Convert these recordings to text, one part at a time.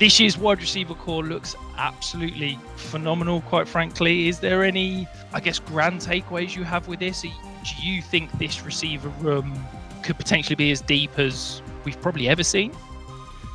This year's wide receiver core looks absolutely phenomenal, quite frankly. Is there any, I guess, grand takeaways you have with this? Do you think this receiver room could potentially be as deep as we've probably ever seen?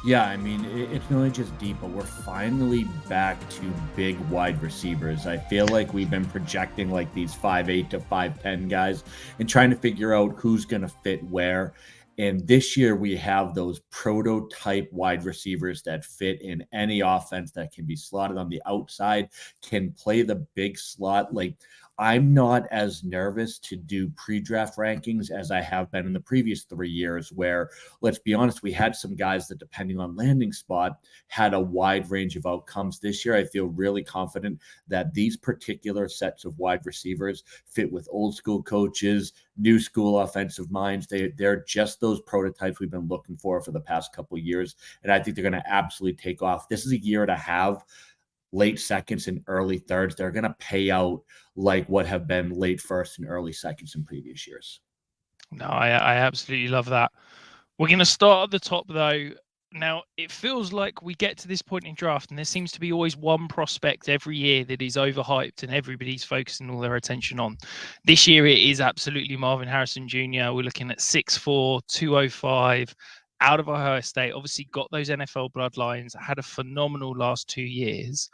Yeah, I mean, it's not only just deep, but we're finally back to big wide receivers. I feel like we've been projecting like these 5'8" to 5'10" guys and trying to figure out who's going to fit where. And this year we have those prototype wide receivers that fit in any offense, that can be slotted on the outside, can play the big slot. Like, I'm not as nervous to do pre-draft rankings as I have been in the previous 3 years, where, let's be honest, we had some guys that, depending on landing spot, had a wide range of outcomes. This year, I feel really confident that these particular sets of wide receivers fit with old school coaches, new school offensive minds. They're just those prototypes we've been looking for the past couple of years, and I think they're going to absolutely take off. This is a year to have late seconds and early thirds. They're going to pay out like what have been late first and early seconds in previous years. No, I absolutely love that. We're going to start at the top, though. Now, it feels like we get to this point in draft, and there seems to be always one prospect every year that is overhyped and everybody's focusing all their attention on. This year, it is absolutely Marvin Harrison Jr. We're looking at 6'4", 205, out of Ohio State. Obviously, got those NFL bloodlines, had a phenomenal last 2 years.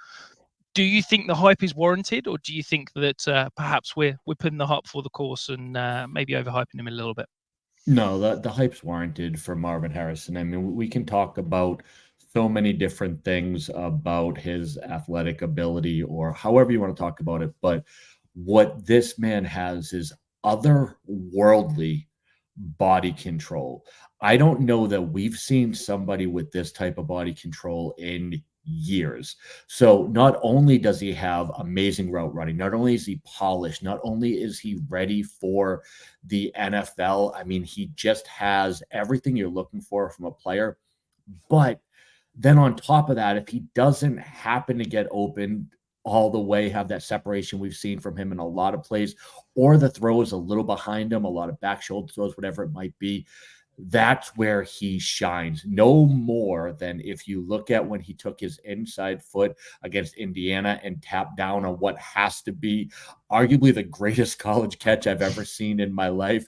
Do you think the hype is warranted, or do you think that perhaps we're putting the hype for the course and maybe overhyping him a little bit? No, the hype's warranted for Marvin Harrison. I mean, we can talk about so many different things about his athletic ability or however you want to talk about it, but what this man has is otherworldly body control. I don't know that we've seen somebody with this type of body control in years. So not only does he have amazing route running, not only is he polished, not only is he ready for the NFL, I mean, he just has everything you're looking for from a player. But then on top of that, if he doesn't happen to get open all the way, have that separation we've seen from him in a lot of plays, or the throw is a little behind him, a lot of back shoulder throws, whatever it might be, that's where he shines. No more than if you look at when he took his inside foot against Indiana and tapped down on what has to be arguably the greatest college catch I've ever seen in my life.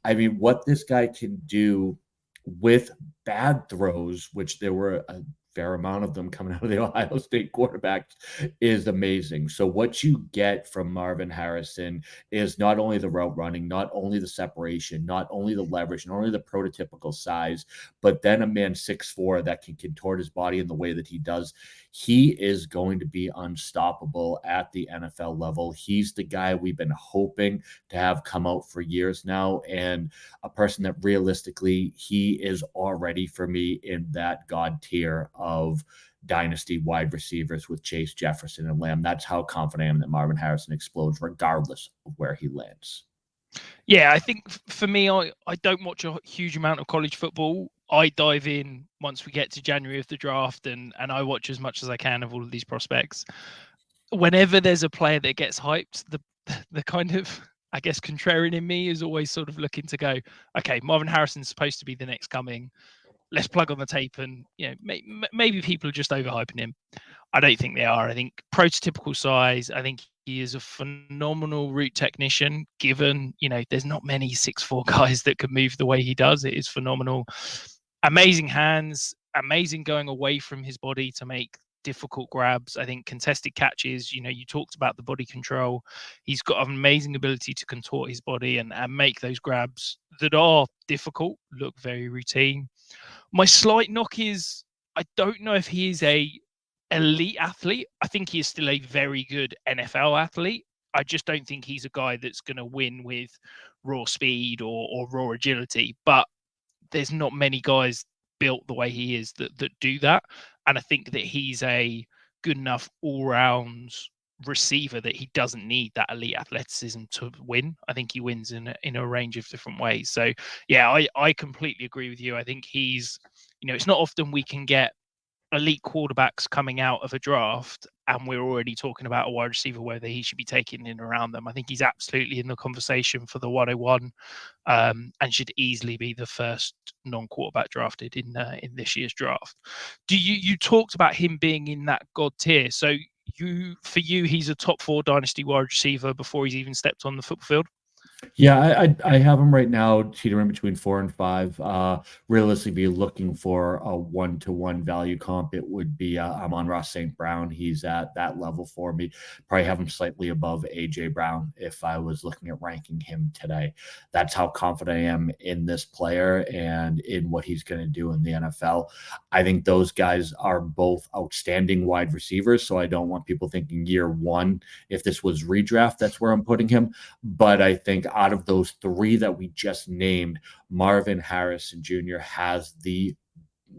I mean, what this guy can do with bad throws, which there were a fair amount of them coming out of the Ohio State quarterbacks, is amazing. So what you get from Marvin Harrison is not only the route running, not only the separation, not only the leverage, not only the prototypical size, but then a man 6'4" that can contort his body in the way that he does. He is going to be unstoppable at the NFL level. He's the guy we've been hoping to have come out for years now, and a person that realistically, he is already for me in that God tier of dynasty wide receivers with Chase, Jefferson, and Lamb. That's how confident I am that Marvin Harrison explodes regardless of where he lands. Yeah, I think for me, I don't watch a huge amount of college football. I dive in once we get to January of the draft, and I watch as much as I can of all of these prospects. Whenever there's a player that gets hyped, the kind of, I guess, contrarian in me is always sort of looking to go, okay, Marvin Harrison's supposed to be the next coming. Let's plug on the tape, and maybe people are just overhyping him. I don't think they are. I think prototypical size. I think he is a phenomenal route technician. Given there's not many 6'4" guys that can move the way he does. It is phenomenal. Amazing hands. Amazing going away from his body to make difficult grabs. I think contested catches. You talked about the body control. He's got an amazing ability to contort his body and make those grabs that are difficult look very routine. My slight knock is I don't know if he is a elite athlete. I think he is still a very good NFL athlete. I just don't think he's a guy that's going to win with raw speed or raw agility. But there's not many guys built the way he is that do that. And I think that he's a good enough all-round receiver that he doesn't need that elite athleticism to win. I think he wins in a range of different ways. So yeah, I completely agree with you. I think he's, it's not often we can get elite quarterbacks coming out of a draft, and we're already talking about a wide receiver, whether he should be taken in around them. I think he's absolutely in the conversation for the 101, and should easily be the first non-quarterback drafted in this year's draft. You talked about him being in that god tier, so for you he's a top 4 dynasty wide receiver before he's even stepped on the football field? Yeah, I have him right now teetering between 4 and 5. Realistically, be looking for a 1-to-1 value comp. It would be Amon-Ra St. Brown. He's at that level for me. Probably have him slightly above AJ Brown if I was looking at ranking him today. That's how confident I am in this player and in what he's going to do in the NFL. I think those guys are both outstanding wide receivers, so I don't want people thinking year one, if this was redraft, that's where I'm putting him. But I think out of those 3 that we just named, Marvin Harrison Jr. has the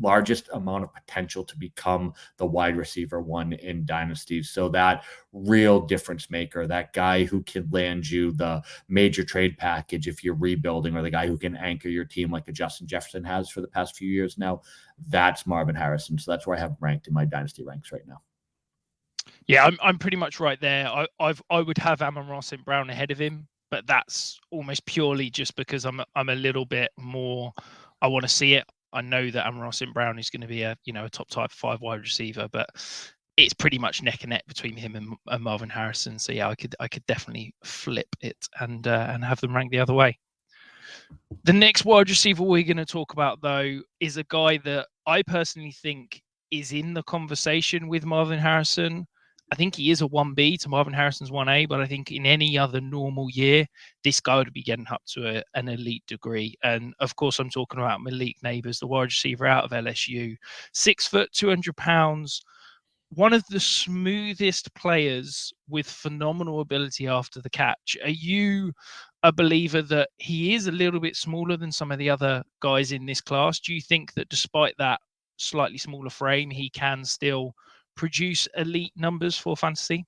largest amount of potential to become the wide receiver 1 in dynasties. So that real difference maker, that guy who can land you the major trade package if you're rebuilding, or the guy who can anchor your team like a Justin Jefferson has for the past few years now, that's Marvin Harrison. So that's where I have him ranked in my dynasty ranks right now. Yeah, I'm pretty much right there. I would have Amon-Ra St. Brown ahead of him, but that's almost purely just because I'm a little bit more. I want to see it. I know that Amon-Ra St. Brown is going to be a top type 5 wide receiver, but it's pretty much neck and neck between him and Marvin Harrison. So yeah, I could definitely flip it and have them rank the other way. The next wide receiver we're going to talk about, though, is a guy that I personally think is in the conversation with Marvin Harrison. I think he is a 1B to Marvin Harrison's 1A, but I think in any other normal year, this guy would be getting up to an elite degree. And of course, I'm talking about Malik Nabers, the wide receiver out of LSU, 6 foot, 200 pounds, one of the smoothest players with phenomenal ability after the catch. Are you a believer that he is a little bit smaller than some of the other guys in this class? Do you think that despite that slightly smaller frame, he can still produce elite numbers for fantasy?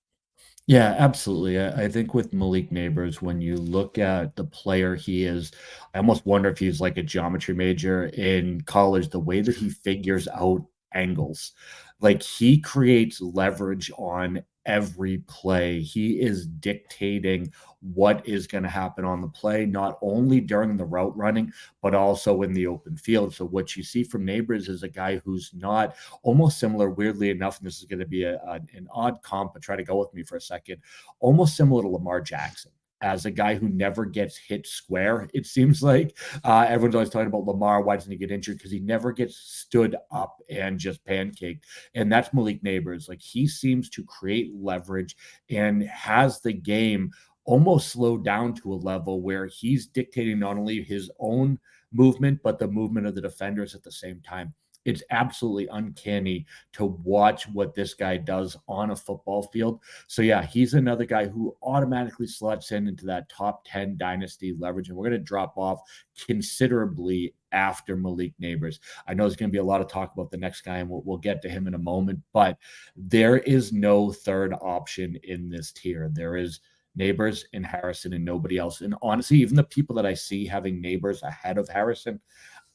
Yeah, absolutely. I think with Malik Nabers, when you look at the player he is, I almost wonder if he's like a geometry major in college, the way that he figures out angles. Like he creates leverage on every play. He is dictating what is going to happen on the play, not only during the route running, but also in the open field. So what you see from Nabers is a guy who's not almost similar, weirdly enough, and this is going to be an odd comp, but try to go with me for a second, almost similar to Lamar Jackson as a guy who never gets hit square. It seems like everyone's always talking about Lamar. Why doesn't he get injured? Because he never gets stood up and just pancaked. And that's Malik Nabers. Like he seems to create leverage and has the game almost slowed down to a level where he's dictating not only his own movement, but the movement of the defenders at the same time. It's absolutely uncanny to watch what this guy does on a football field. So yeah, he's another guy who automatically slots into that top 10 dynasty leverage. And we're going to drop off considerably after Malik Nabers. I know there's going to be a lot of talk about the next guy, and we'll get to him in a moment, but there is no third option in this tier. There is Nabers and Harrison and nobody else. And honestly, even the people that I see having Nabers ahead of Harrison,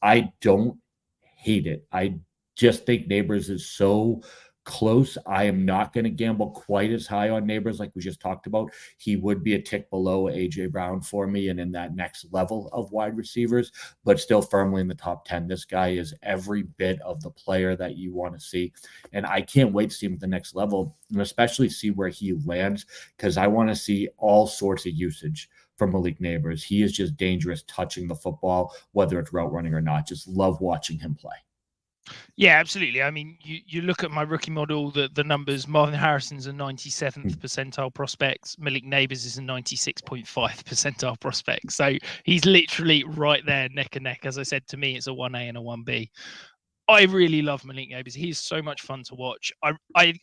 I don't hate it. I just think Nabers is so close. I am not going to gamble quite as high on Nabers like we just talked about. He would be a tick below AJ Brown for me and in that next level of wide receivers, but still firmly in the top 10. This guy is every bit of the player that you want to see. And I can't wait to see him at the next level, and especially see where he lands, because I want to see all sorts of usage from Malik Nabers. He is just dangerous touching the football, whether it's route running or not. Just love watching him play. Yeah, absolutely. I mean, you look at my rookie model, the numbers. Marvin Harrison's a 97th percentile prospect. Malik Nabers is a 96.5 percentile prospect. So he's literally right there, neck and neck. As I said, to me, it's a 1A and a 1B. I really love Malik Nabers. He's so much fun to watch. I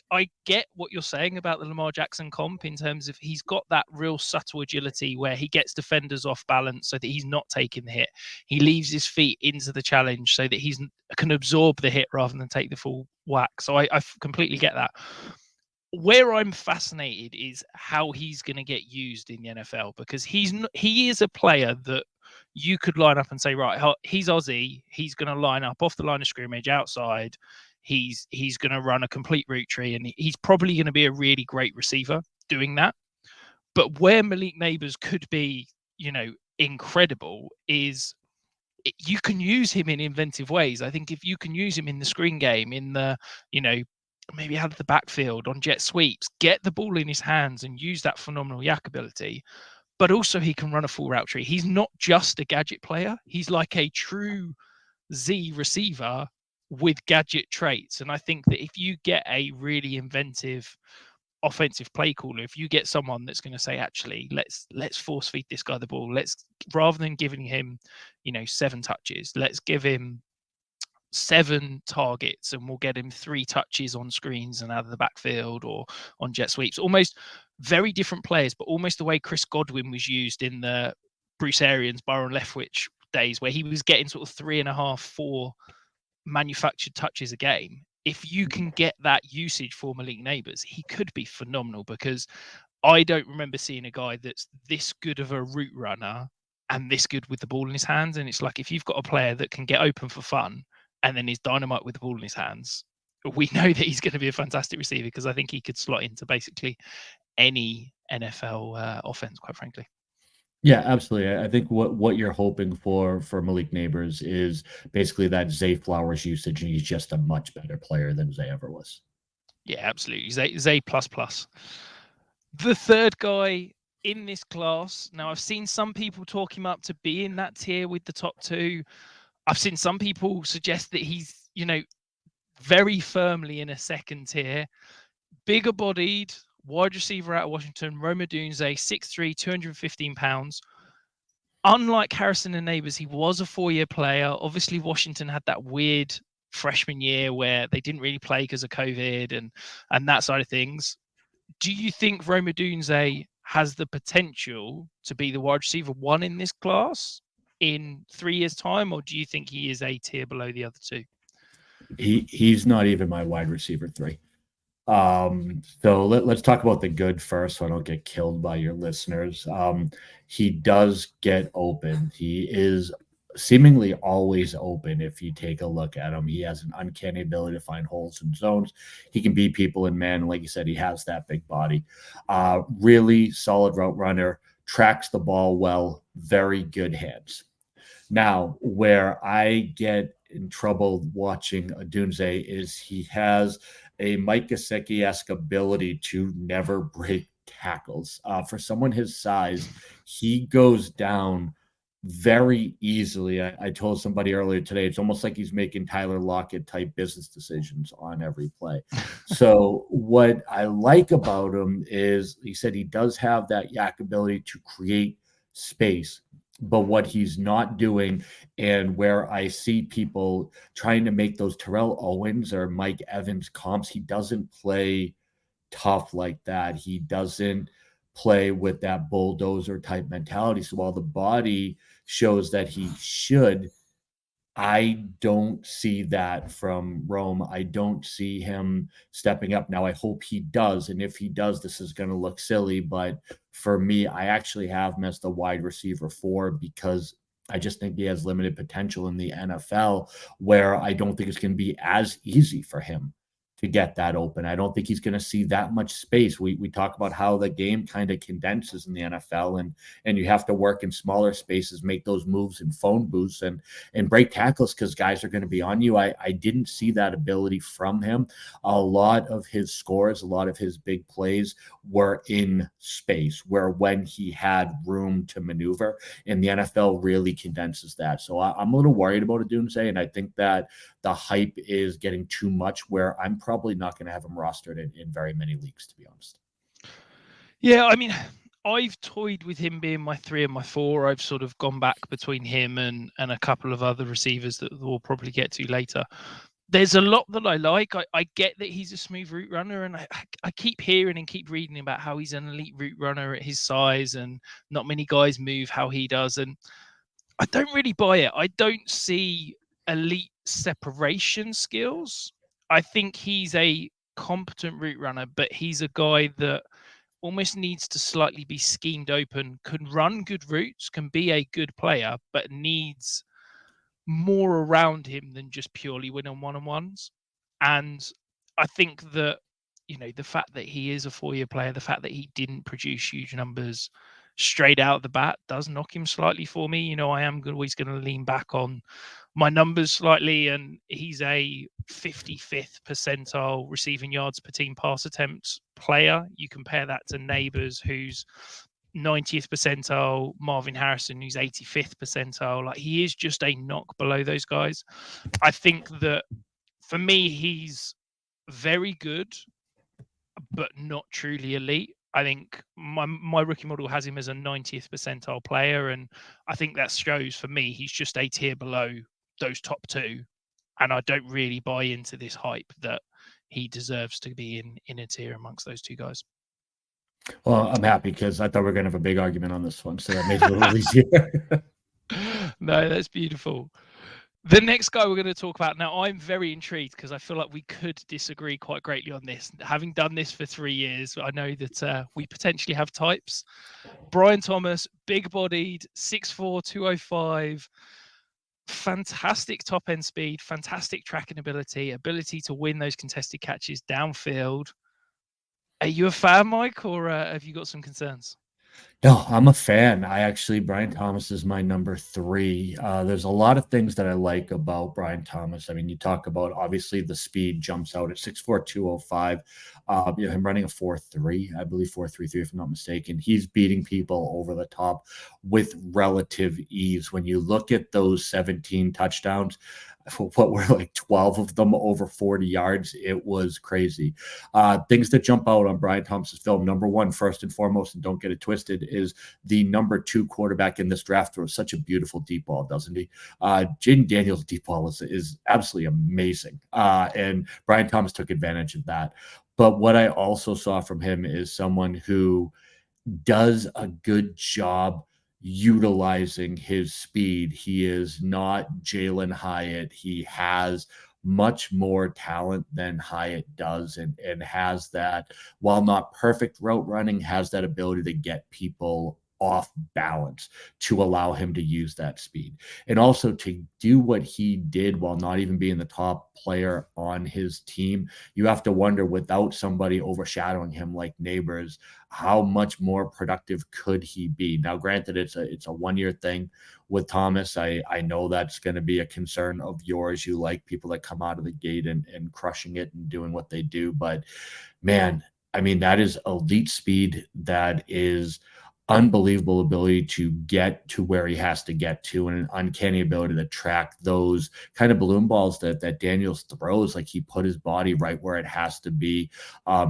get what you're saying about the Lamar Jackson comp in terms of he's got that real subtle agility where he gets defenders off balance so that he's not taking the hit. He leaves his feet into the challenge so that he can absorb the hit rather than take the full whack. So I completely get that. Where I'm fascinated is how he's going to get used in the NFL, because he is a player that you could line up and say, right, he's Aussie. He's going to line up off the line of scrimmage outside. He's going to run a complete route tree, and he's probably going to be a really great receiver doing that. But where Malik Nabers could be, incredible is you can use him in inventive ways. I think if you can use him in the screen game, in the, maybe out of the backfield on jet sweeps, get the ball in his hands and use that phenomenal yak ability. But also he can run a full route tree. He's not just a gadget player. He's like a true Z receiver with gadget traits. And I think that if you get a really inventive offensive play caller, if you get someone that's going to say, actually, let's force feed this guy the ball, rather than giving him 7 touches, let's give him 7 targets and we'll get him 3 touches on screens and out of the backfield or on jet sweeps. Almost very different players, but almost the way Chris Godwin was used in the Bruce Arians, Byron Leftwich days, where he was getting sort of 3.5, 4 manufactured touches a game. If you can get that usage for Malik Nabers, he could be phenomenal, because I don't remember seeing a guy that's this good of a route runner and this good with the ball in his hands. And it's like, if you've got a player that can get open for fun and then is dynamite with the ball in his hands, we know that he's going to be a fantastic receiver, because I think he could slot into basically any NFL offense, quite frankly. Yeah, absolutely. I think what you're hoping for Malik Nabers is basically that Zay Flowers usage, and he's just a much better player than Zay ever was. Yeah, absolutely. Zay plus. The third guy in this class, now I've seen some people talk him up to be in that tier with the top 2. I've seen some people suggest that he's, very firmly in a second tier. Bigger bodied wide receiver out of Washington, Rome Odunze, 6'3", 215 pounds. Unlike Harrison and Nabers, he was a 4-year player. Obviously, Washington had that weird freshman year where they didn't really play because of COVID and that side of things. Do you think Rome Odunze has the potential to be the wide receiver 1 in this class in 3 years' time, or do you think he is a tier below the other 2? He's not even my wide receiver 3. So let's talk about the good first, so I don't get killed by your listeners. He does get open. He is seemingly always open. If you take a look at him, he has an uncanny ability to find holes in zones. He can beat people in man. Like you said, he has that big body. Really solid route runner, tracks the ball well, very good hands. Now, where I get in trouble watching Odunze is he has a Mike Gesicki-esque ability to never break tackles. For someone his size, he goes down very easily. I told somebody earlier today, it's almost like he's making Tyler Lockett type business decisions on every play. So what I like about him is he said he does have that yak ability to create space. But what he's not doing, and where I see people trying to make those Terrell Owens or Mike Evans comps, he doesn't play tough like that. He doesn't play with that bulldozer type mentality. So while the body shows that he should, I don't see that from Rome. I don't see him stepping up. Now, I hope he does. And if he does, this is going to look silly. But for me, I actually have missed a wide receiver 4 because I just think he has limited potential in the NFL, where I don't think it's going to be as easy for him to get that open. I don't think he's going to see that much space. We talk about how the game kind of condenses in the NFL, and you have to work in smaller spaces, make those moves in phone booths and break tackles because guys are going to be on you. I didn't see that ability from him. A lot of his scores, a lot of his big plays were in space, where when he had room to maneuver, and the NFL really condenses that. So I'm a little worried about Odunze, and I think that the hype is getting too much, where I'm probably not going to have him rostered in very many leagues, to be honest. Yeah, I mean, I've toyed with him being my 3 and my 4. I've sort of gone back between him and a couple of other receivers that we'll probably get to later. There's a lot that I like. I get that he's a smooth route runner, and I keep hearing and keep reading about how he's an elite route runner at his size, and not many guys move how he does. And I don't really buy it. I don't see elite separation skills. I think he's a competent route runner, but he's a guy that almost needs to slightly be schemed open, can run good routes, can be a good player, but needs more around him than just purely win on one-on-ones. And I think that, the fact that he is a 4-year player, the fact that he didn't produce huge numbers straight out the bat does knock him slightly for me. I am always going to lean back on my numbers slightly, and he's a 55th percentile receiving yards per team pass attempt player. You compare that to Nabers, who's 90th percentile, Marvin Harrison, who's 85th percentile. Like, he is just a knock below those guys. I think that for me, he's very good, but not truly elite. I think my rookie model has him as a 90th percentile player, and I think that shows for me he's just a tier below those top two, and I don't really buy into this hype that he deserves to be in a tier amongst those two guys. Well, I'm happy because I thought we were going to have a big argument on this one, so that made it a little easier. No, that's beautiful. The next guy we're going to talk about now, I'm very intrigued because I feel like we could disagree quite greatly on this. Having done this for 3 years, I know that we potentially have types. Brian Thomas, big-bodied, 6'4", 205, fantastic top-end speed, fantastic tracking ability to win those contested catches downfield. Are you a fan, Mike, or have you got some concerns? No, I'm a fan. Brian Thomas is my number 3. There's a lot of things that I like about Brian Thomas. I mean, you talk about, obviously, the speed jumps out at 6'4", 205. Him running a 4.3, I believe 4.33, if I'm not mistaken. He's beating people over the top with relative ease. When you look at those 17 touchdowns, what were like 12 of them over 40 yards. It was crazy. Things that jump out on Brian Thomas's film. Number one, first and foremost, and don't get it twisted, is the number 2 quarterback in this draft throws such a beautiful deep ball, doesn't he? Jaden Daniels' deep ball is absolutely amazing. And Brian Thomas took advantage of that. But what I also saw from him is someone who does a good job utilizing his speed. He is not Jalen Hyatt. He has much more talent than Hyatt does, and has that, while not perfect route running, has that ability to get people off balance to allow him to use that speed. And also to do what he did while not even being the top player on his team, you have to wonder, without somebody overshadowing him like Nabers, how much more productive could he be? Now, granted, it's a 1-year thing with Thomas. I know that's going to be a concern of yours. You like people that come out of the gate and crushing it and doing what they do. But man, I mean, that is elite speed. That is unbelievable ability to get to where he has to get to, and an uncanny ability to track those kind of balloon balls that Daniels throws. Like, he put his body right where it has to be,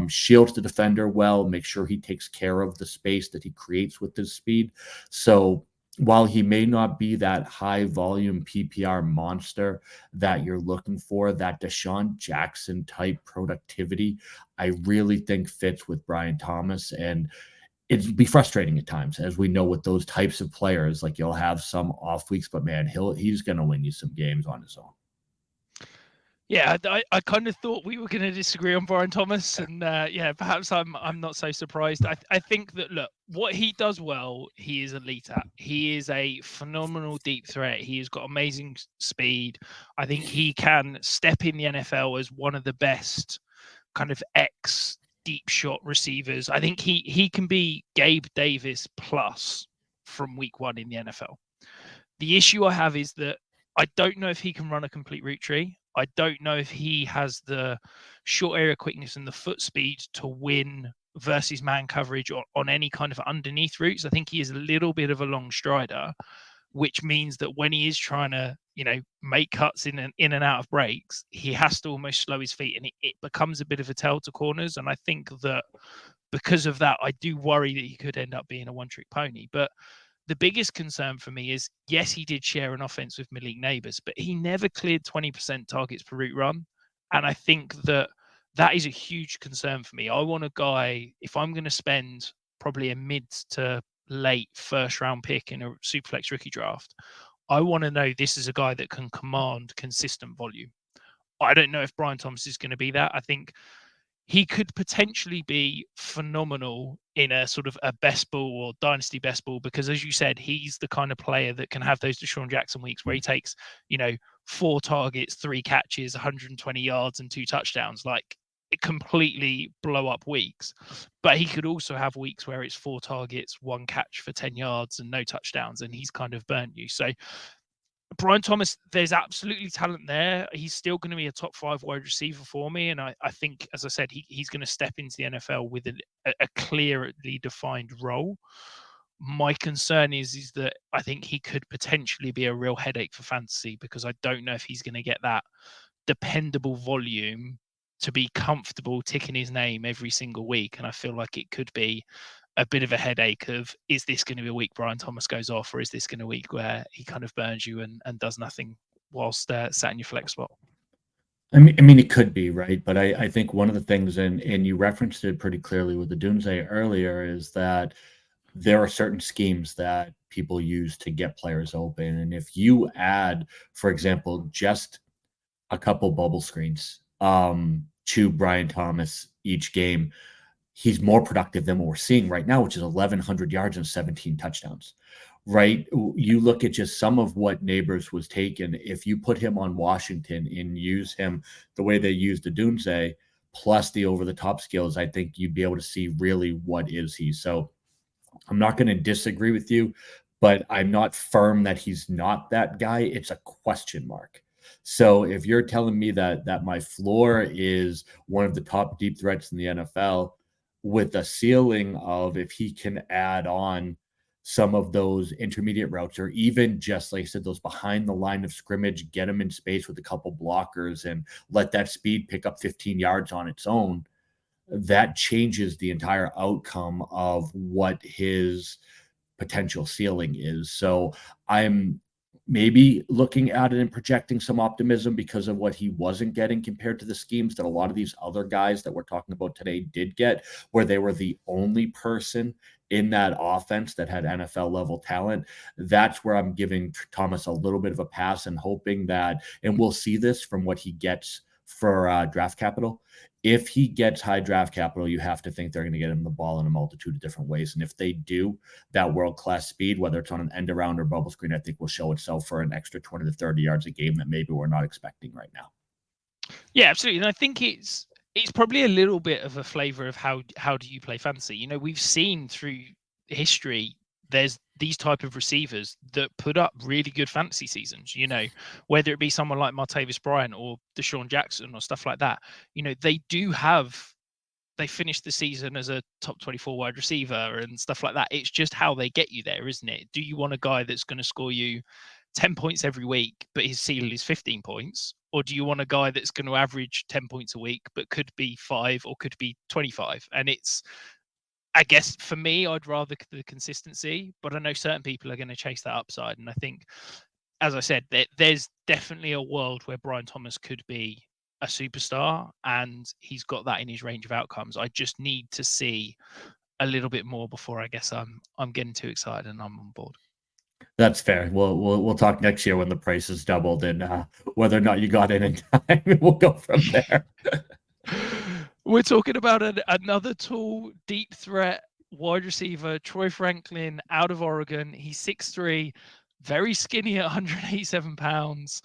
shields the defender well, make sure he takes care of the space that he creates with his speed. So while he may not be that high volume PPR monster that you're looking for, that Deshaun Jackson type productivity, I really think fits with Brian Thomas. And it'd be frustrating at times, as we know, with those types of players. Like, you'll have some off weeks, but man, he's going to win you some games on his own. Yeah, I kind of thought we were going to disagree on Brian Thomas, and perhaps I'm not so surprised. I think that, look, what he does well, he is elite at. He is a phenomenal deep threat. He has got amazing speed. I think he can step in the NFL as one of the best kind of deep shot receivers. I think he can be Gabe Davis plus from week 1 in the NFL. The issue I have is that I don't know if he can run a complete route tree. I don't know if he has the short area quickness and the foot speed to win versus man coverage on any kind of underneath routes. I think he is a little bit of a long strider, which means that when he is trying to, make cuts in and out of breaks, he has to almost slow his feet, and it becomes a bit of a tell to corners. And I think that because of that, I do worry that he could end up being a one-trick pony. But the biggest concern for me is, yes, he did share an offense with Malik Nabers, but he never cleared 20% targets per route run. And I think that is a huge concern for me. I want a guy, if I'm going to spend probably a mid to late first round pick in a Superflex rookie draft, I want to know this is a guy that can command consistent volume. I don't know if Brian Thomas is going to be that. I think he could potentially be phenomenal in a sort of a best ball or dynasty best ball, because as you said, he's the kind of player that can have those Deshaun Jackson weeks where he takes, 4 targets, 3 catches, 120 yards and 2 touchdowns, like it completely blow up weeks. But he could also have weeks where it's 4 targets, 1 catch for 10 yards and no touchdowns, and he's kind of burnt you. So Brian Thomas, there's absolutely talent there. He's still going to be a top 5 wide receiver for me. And I think, as I said, he's going to step into the NFL with a clearly defined role. My concern is that I think he could potentially be a real headache for fantasy, because I don't know if he's going to get that dependable volume to be comfortable ticking his name every single week. And I feel like it could be a bit of a headache of, is this going to be a week Brian Thomas goes off, or is this going to be a week where he kind of burns you and does nothing whilst sat in your flex spot? I mean, it could be, right? But I think one of the things, and you referenced it pretty clearly with the Odunze earlier, is that there are certain schemes that people use to get players open. And if you add, for example, just a couple bubble screens to Brian Thomas each game, he's more productive than what we're seeing right now, which is 1,100 yards and 17 touchdowns, right? You look at just some of what Nabers was taken. If you put him on Washington and use him the way they used Odunze, plus the over-the-top skills, I think you'd be able to see really what is he. So I'm not going to disagree with you, but I'm not firm that he's not that guy. It's a question mark. So if you're telling me that my floor is one of the top deep threats in the NFL, with a ceiling of, if he can add on some of those intermediate routes, or even just, like I said, those behind the line of scrimmage, get him in space with a couple blockers and let that speed pick up 15 yards on its own, that changes the entire outcome of what his potential ceiling is. So I'm maybe looking at it and projecting some optimism because of what he wasn't getting compared to the schemes that a lot of these other guys that we're talking about today did get, where they were the only person in that offense that had NFL level talent. That's where I'm giving Thomas a little bit of a pass and hoping that, and we'll see this from what he gets for draft capital. If he gets high draft capital, you have to think they're going to get him the ball in a multitude of different ways. And if they do, that world-class speed, whether it's on an end around or bubble screen, I think will show itself for an extra 20 to 30 yards a game that maybe we're not expecting right now. Yeah, absolutely. And I think it's probably a little bit of a flavor of how do you play fantasy. We've seen through history, there's these type of receivers that put up really good fantasy seasons, whether it be someone like Martavis Bryant or Deshaun Jackson or stuff like that. They finished the season as a top 24 wide receiver and stuff like that. It's just how they get you there, isn't it? Do you want a guy that's going to score you 10 points every week, but his ceiling is 15 points? Or do you want a guy that's going to average 10 points a week, but could be 5 or could be 25? And I guess for me, I'd rather the consistency, but I know certain people are going to chase that upside. And I think, as I said, there's definitely a world where Brian Thomas could be a superstar, and he's got that in his range of outcomes. I just need to see a little bit more before I guess I'm getting too excited and I'm on board. That's fair. We'll talk next year when the price is doubled and whether or not you got in time. We'll go from there. We're talking about another tall, deep threat wide receiver, Troy Franklin, out of Oregon. He's 6'3", very skinny at 187 pounds.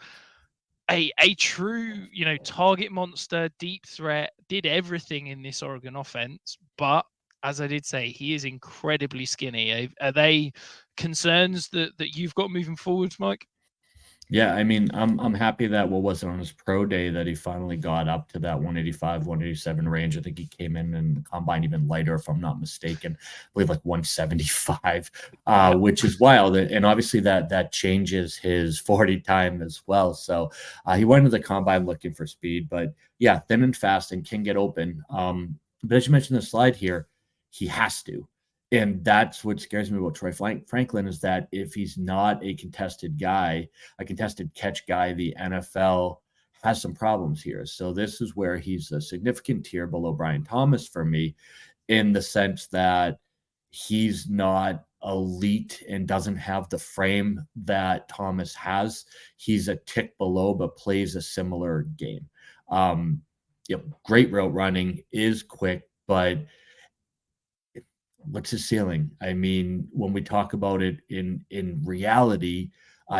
A true, target monster, deep threat, did everything in this Oregon offense. But as I did say, he is incredibly skinny. Are they concerns that you've got moving forwards, Mike? Yeah, I mean, I'm happy that what was it on his pro day that he finally got up to that 185, 187 range. I think he came in the combine even lighter, if I'm not mistaken. I believe like 175, which is wild. And obviously that changes his 40 time as well. So he went into the combine looking for speed, but yeah, thin and fast and can get open. But as you mentioned in the slide here, he has to. And that's what scares me about Troy Franklin, is that if he's not a contested guy, a contested catch guy, the NFL has some problems here. So this is where he's a significant tier below Brian Thomas for me, in the sense that he's not elite and doesn't have the frame that Thomas has. He's a tick below, but plays a similar game. great route running, is quick, but what's his ceiling? I mean, when we talk about it in reality,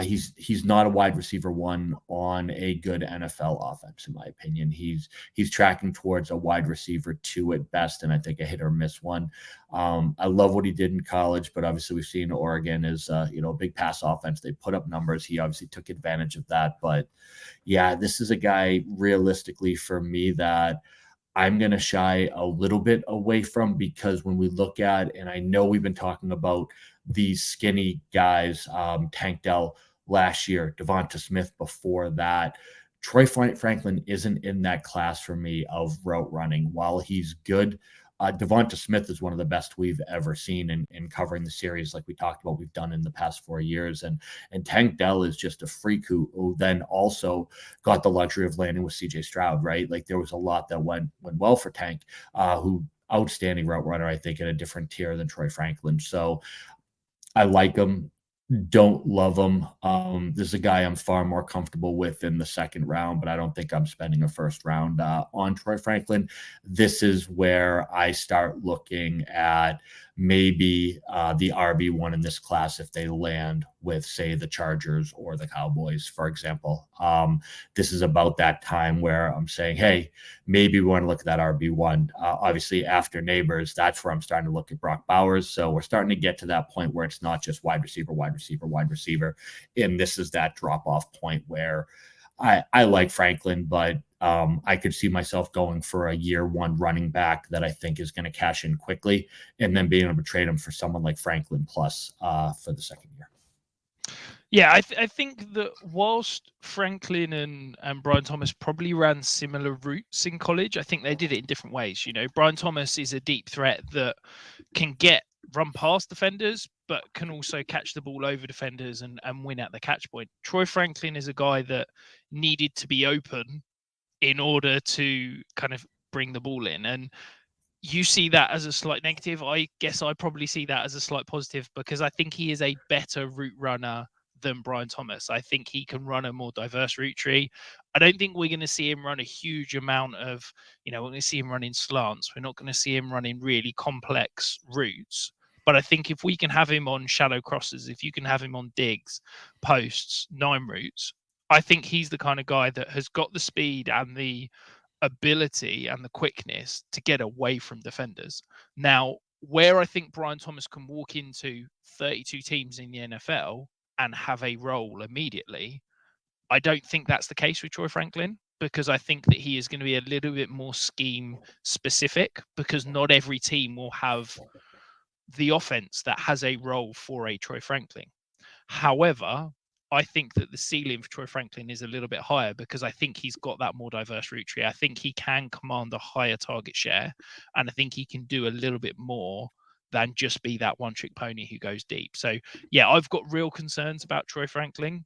he's not a wide receiver one on a good NFL offense, in my opinion. He's tracking towards a wide receiver two at best, and I think a hit or miss one. I love what he did in college, but obviously we've seen Oregon is a big pass offense. They put up numbers. He obviously took advantage of that, but yeah, this is a guy realistically for me that I'm going to shy a little bit away from, because when we look at, and I know we've been talking about these skinny guys, Tank Dell last year, Devonta Smith before that, Troy Franklin isn't in that class for me of route running. While he's good, Devonta Smith is one of the best we've ever seen in covering the series, like we talked about, we've done in the past 4 years. And Tank Dell is just a freak who then also got the luxury of landing with CJ Stroud, right? Like there was a lot that went well for Tank, who outstanding route runner, I think, in a different tier than Troy Franklin. So I like him. Don't love him. This is a guy I'm far more comfortable with in the second round, but I don't think I'm spending a first round on Troy Franklin. This is where I start looking at maybe the RB1 in this class if they land with, say, the Chargers or the Cowboys, for example. This is about that time where I'm saying, hey, maybe we want to look at that RB1. Obviously, after Nabers, that's where I'm starting to look at Brock Bowers. So we're starting to get to that point where it's not just wide receiver, wide receiver, wide receiver. And this is that drop-off point where I like Franklin, but I could see myself going for a year one running back that I think is going to cash in quickly, and then being able to trade him for someone like Franklin plus for the second year. Yeah, I think that whilst Franklin and Brian Thomas probably ran similar routes in college, I think they did it in different ways. Brian Thomas is a deep threat that can run past defenders, but can also catch the ball over defenders and win at the catch point. Troy Franklin is a guy that needed to be open in order to kind of bring the ball in. And you see that as a slight negative. I guess I probably see that as a slight positive, because I think he is a better route runner than Brian Thomas. I think he can run a more diverse route tree. I don't think we're going to see him run a huge amount of, we're going to see him running slants. We're not going to see him running really complex routes. But I think if we can have him on shallow crosses, if you can have him on digs, posts, 9 routes, I think he's the kind of guy that has got the speed and the ability and the quickness to get away from defenders. Now, where I think Brian Thomas can walk into 32 teams in the NFL and have a role immediately, I don't think that's the case with Troy Franklin, because I think that he is going to be a little bit more scheme specific, because not every team will have the offense that has a role for a Troy Franklin. However, I think that the ceiling for Troy Franklin is a little bit higher, because I think he's got that more diverse route tree. I think he can command a higher target share, and I think he can do a little bit more than just be that one-trick pony who goes deep. So, yeah, I've got real concerns about Troy Franklin.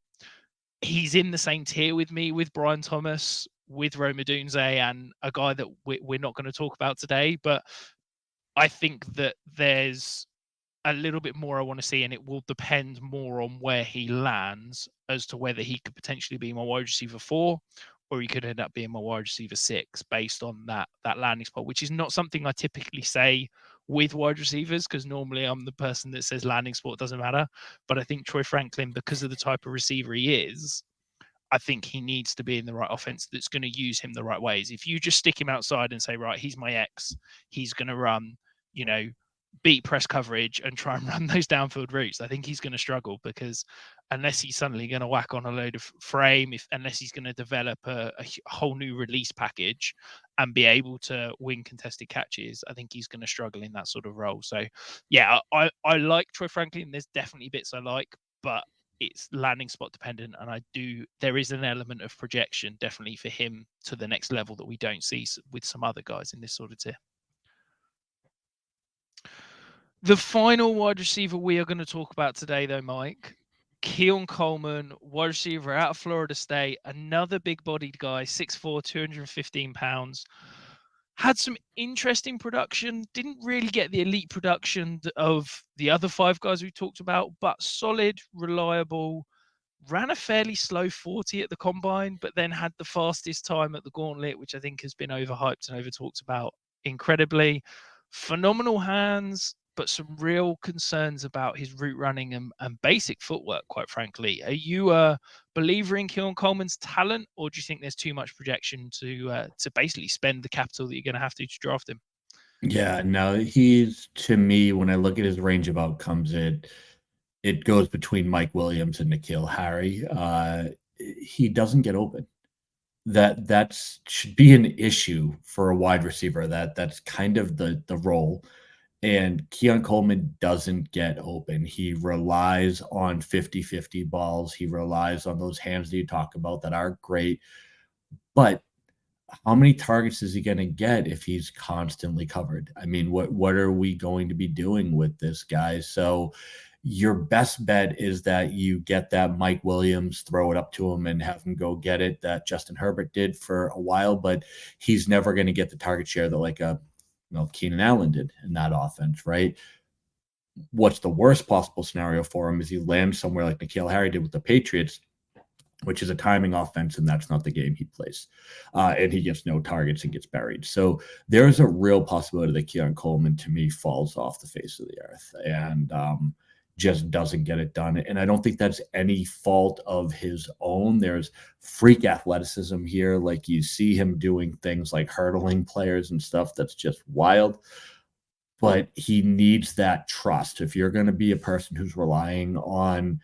He's in the same tier with me, with Brian Thomas, with Rome Odunze, and a guy that we're not going to talk about today. But I think that there's a little bit more I want to see, and it will depend more on where he lands as to whether he could potentially be my wide receiver 4, or he could end up being my wide receiver 6 based on that landing spot, which is not something I typically say with wide receivers, because normally I'm the person that says landing spot doesn't matter. But I think Troy Franklin, because of the type of receiver he is, I think he needs to be in the right offense that's going to use him the right ways. If you just stick him outside and say, right, he's my X, he's going to run, beat press coverage and try and run those downfield routes, I think he's going to struggle, because unless he's suddenly going to whack on a load of frame, unless he's going to develop a whole new release package and be able to win contested catches, I think he's going to struggle in that sort of role. So, yeah, I like Troy Franklin. There's definitely bits I like, but it's landing spot dependent, and there is an element of projection definitely for him to the next level that we don't see with some other guys in this sort of tier. The final wide receiver we are going to talk about today, though, Mike, Keon Coleman, wide receiver out of Florida State, another big-bodied guy, 6'4", 215 pounds. Had some interesting production, didn't really get the elite production of the other 5 guys we talked about, but solid, reliable, ran a fairly slow 40 at the combine, but then had the fastest time at the gauntlet, which I think has been overhyped and over talked about incredibly. Phenomenal hands, but some real concerns about his route running and basic footwork, quite frankly. Are you a believer in Keon Coleman's talent, or do you think there's too much projection to basically spend the capital that you're going to have to draft him? Yeah, no, he's, to me, when I look at his range of outcomes, it goes between Mike Williams and N'Keal Harry. He doesn't get open. That should be an issue for a wide receiver. That's kind of the role. And Keon Coleman doesn't get open. He relies on 50-50 balls. He relies on those hands that you talk about that are great. But how many targets is he going to get if he's constantly covered? I mean, what are we going to be doing with this guy? So your best bet is that you get that Mike Williams, throw it up to him and have him go get it, that Justin Herbert did for a while, but he's never going to get the target share that like a Keenan Allen did in that offense, right? What's the worst possible scenario for him is he lands somewhere like N'Keal Harry did with the Patriots, which is a timing offense, and that's not the game he plays. And he gets no targets and gets buried. So there's a real possibility that Keon Coleman, to me, falls off the face of the earth and just doesn't get it done. And I don't think that's any fault of his own. There's freak athleticism here. Like you see him doing things like hurdling players and stuff that's just wild. But he needs that trust. If you're going to be a person who's relying on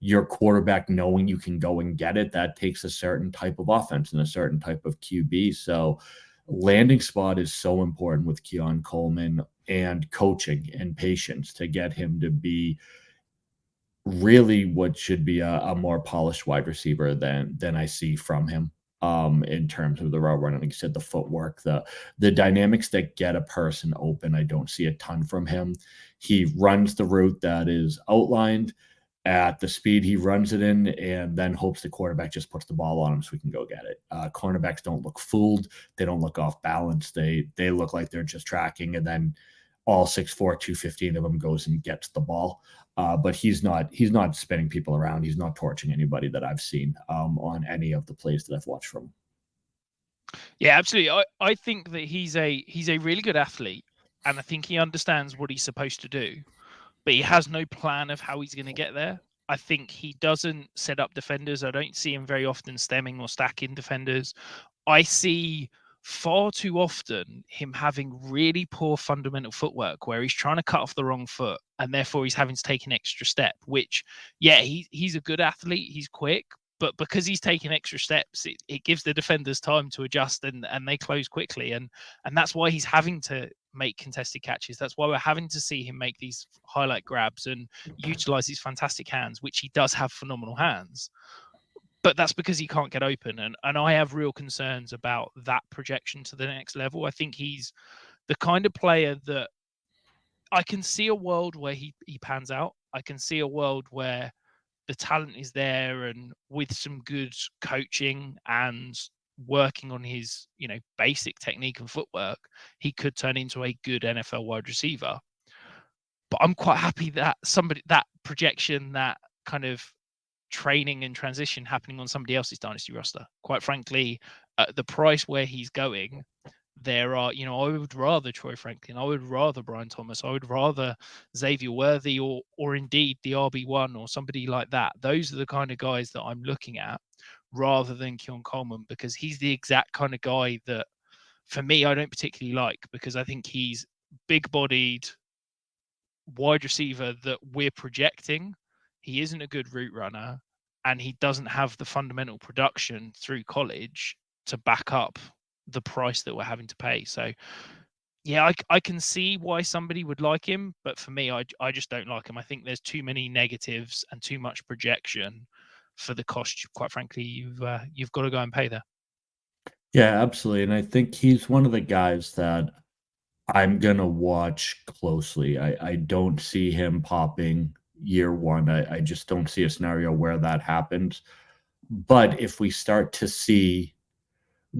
your quarterback knowing you can go and get it, that takes a certain type of offense and a certain type of QB. So landing spot is so important with Keon Coleman, and coaching and patience to get him to be really what should be a more polished wide receiver than I see from him. In terms of the route running, like you said, the footwork, the dynamics that get a person open, I don't see a ton from him. He runs the route that is outlined at the speed he runs it in, and then hopes the quarterback just puts the ball on him so we can go get it. Cornerbacks don't look fooled. They don't look off balance. They look like they're just tracking, and then all 6'4", 215 of them goes and gets the ball. But he's not spinning people around. He's not torching anybody that I've seen on any of the plays that I've watched from him. Yeah, absolutely. I think that he's a really good athlete, and I think he understands what he's supposed to do, but he has no plan of how he's going to get there. I think he doesn't set up defenders. I don't see him very often stemming or stacking defenders. I see far too often him having really poor fundamental footwork where he's trying to cut off the wrong foot and therefore he's having to take an extra step, which, yeah, he's a good athlete. He's quick, but because he's taking extra steps, it gives the defenders time to adjust and they close quickly. And that's why he's having to make contested catches. That's why we're having to see him make these highlight grabs and utilize these fantastic hands, which he does have phenomenal hands. But that's because he can't get open. And I have real concerns about that projection to the next level. I think he's the kind of player that I can see a world where he pans out. I can see a world where the talent is there, and with some good coaching and working on his, basic technique and footwork, he could turn into a good NFL wide receiver. But I'm quite happy that that projection, that kind of training and transition happening on somebody else's dynasty roster. Quite frankly, at the price where he's going, there are, I would rather Troy Franklin, I would rather Brian Thomas, I would rather Xavier Worthy, or indeed the RB1 or somebody like that. Those are the kind of guys that I'm looking at rather than Keon Coleman, because he's the exact kind of guy that, for me, I don't particularly like, because I think he's big-bodied wide receiver that we're projecting. He isn't a good route runner, and he doesn't have the fundamental production through college to back up the price that we're having to pay. So, yeah, I can see why somebody would like him, but for me, I just don't like him. I think there's too many negatives and too much projection for the cost. Quite frankly, you've got to go and pay there. Yeah, absolutely. And I think he's one of the guys that I'm gonna watch closely. I don't see him popping year one. I just don't see a scenario where that happens. But if we start to see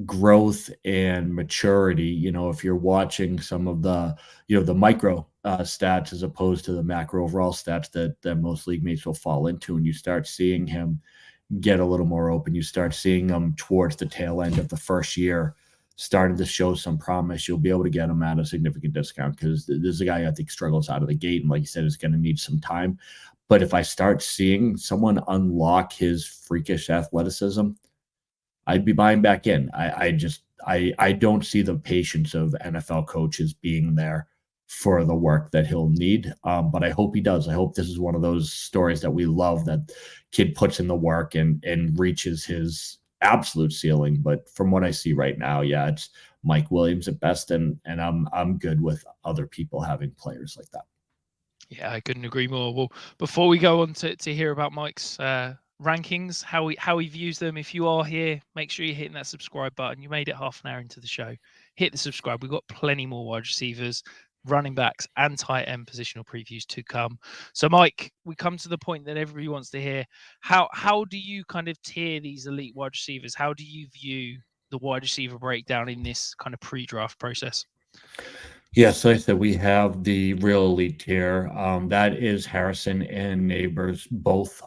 growth and maturity, if you're watching some of the, the micro stats as opposed to the macro overall stats that most league mates will fall into. And you start seeing him get a little more open. You start seeing him towards the tail end of the first year starting to show some promise. You'll be able to get him at a significant discount because this is a guy I think struggles out of the gate. And like you said, is going to need some time. But if I start seeing someone unlock his freakish athleticism, I'd be buying back in. I don't see the patience of NFL coaches being there for the work that he'll need. But I hope he does. I hope this is one of those stories that we love, that kid puts in the work and reaches his absolute ceiling. But from what I see right now, yeah, it's Mike Williams at best, and I'm good with other people having players like that. Yeah, I couldn't agree more. Well, before we go on to hear about Mike's rankings, how he views them, if you are here, make sure you're hitting that subscribe button. You made it half an hour into the show. Hit the subscribe. We've got plenty more wide receivers, running backs, and tight end positional previews to come. So, Mike, we come to the point that everybody wants to hear. How do you kind of tier these elite wide receivers? How do you view the wide receiver breakdown in this kind of pre-draft process? Yeah, so like I said, we have the real elite tier. That is Harrison and Nabers both.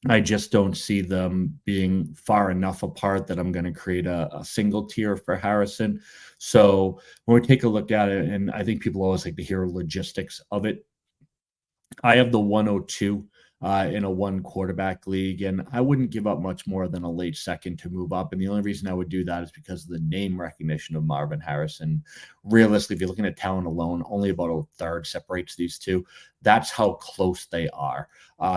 I just don't see them being far enough apart that I'm going to create a single tier for Harrison. So when we take a look at it, and I think people always like to hear logistics of it, I have the 102 in a one quarterback league, and I wouldn't give up much more than a late second to move up. And the only reason I would do that is because of the name recognition of Marvin Harrison. Realistically, if you're looking at talent alone, only about a third separates these two. That's how close they are.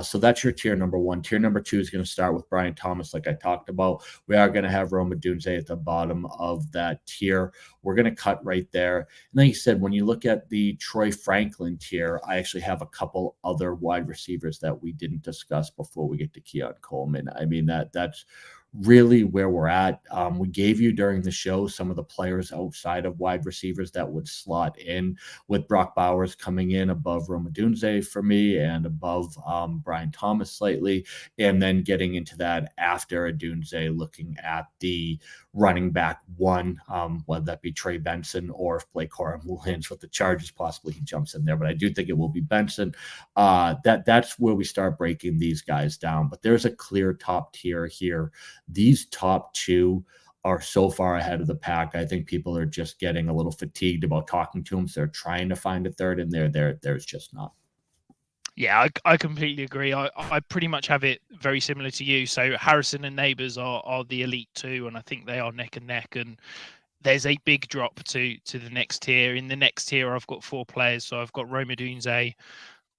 So that's your tier number one. Tier number two is going to start with Brian Thomas, like I talked about. We are going to have Odunze at the bottom of that tier. We're going to cut right there. And like you said, when you look at the Troy Franklin tier, I actually have a couple other wide receivers that we didn't discuss before we get to Keon Coleman. I mean, that's really where we're at. We gave you during the show some of the players outside of wide receivers that would slot in, with Brock Bowers coming in above Odunze for me and above Brian Thomas slightly, and then getting into that after Odunze, looking at the running back one, whether that be Trey Benson or if Blake Corum lands with the Chargers, possibly he jumps in there, but I do think it will be Benson. That's where we start breaking these guys down. But there's a clear top tier here. These top two are so far ahead of the pack. I think people are just getting a little fatigued about talking to them. So they're trying to find a third, and there's just not. Yeah, I completely agree. I pretty much have it very similar to you. So Harrison and Nabers are the elite two, and I think they are neck and neck. And there's a big drop to the next tier. In the next tier, I've got four players. So I've got Odunze.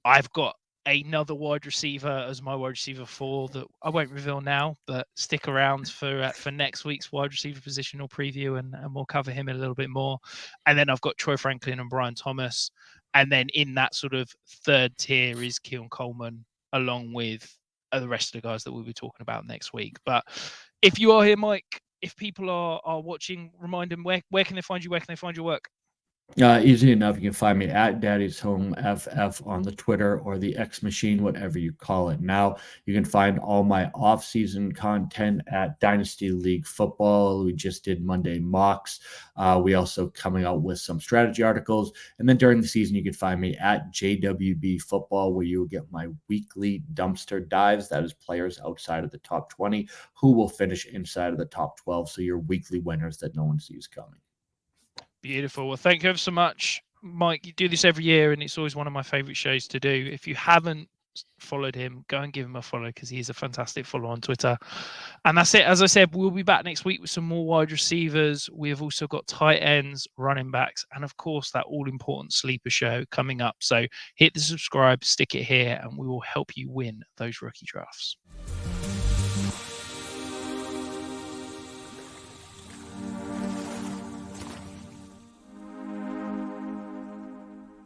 I've got another wide receiver as my wide receiver 4 that I won't reveal now, but stick around for next week's wide receiver positional preview, and we'll cover him a little bit more. And then I've got Troy Franklin and Brian Thomas. And then in that sort of third tier is Keon Coleman, along with the rest of the guys that we'll be talking about next week. But if you are here, Mike, if people are watching, remind them where can they find you? Where can they find your work? Easy enough. You can find me at Daddy's Home FF on the Twitter or the X Machine, whatever you call it now. You can find all my off-season content at Dynasty League Football. We just did Monday mocks. We also coming out with some strategy articles. And then during the season, you can find me at JWB Football, where you will get my weekly dumpster dives. That is players outside of the top 20 who will finish inside of the top 12. So your weekly winners that no one sees coming. Beautiful. Well, thank you ever so much, Mike. You do this every year, and it's always one of my favorite shows to do. If you haven't followed him, go and give him a follow, because he's a fantastic follow on Twitter. And that's it. As I said, we'll be back next week with some more wide receivers. We have also got tight ends, running backs, and of course that all-important sleeper show coming up. So hit the subscribe, stick it here, and we will help you win those rookie drafts.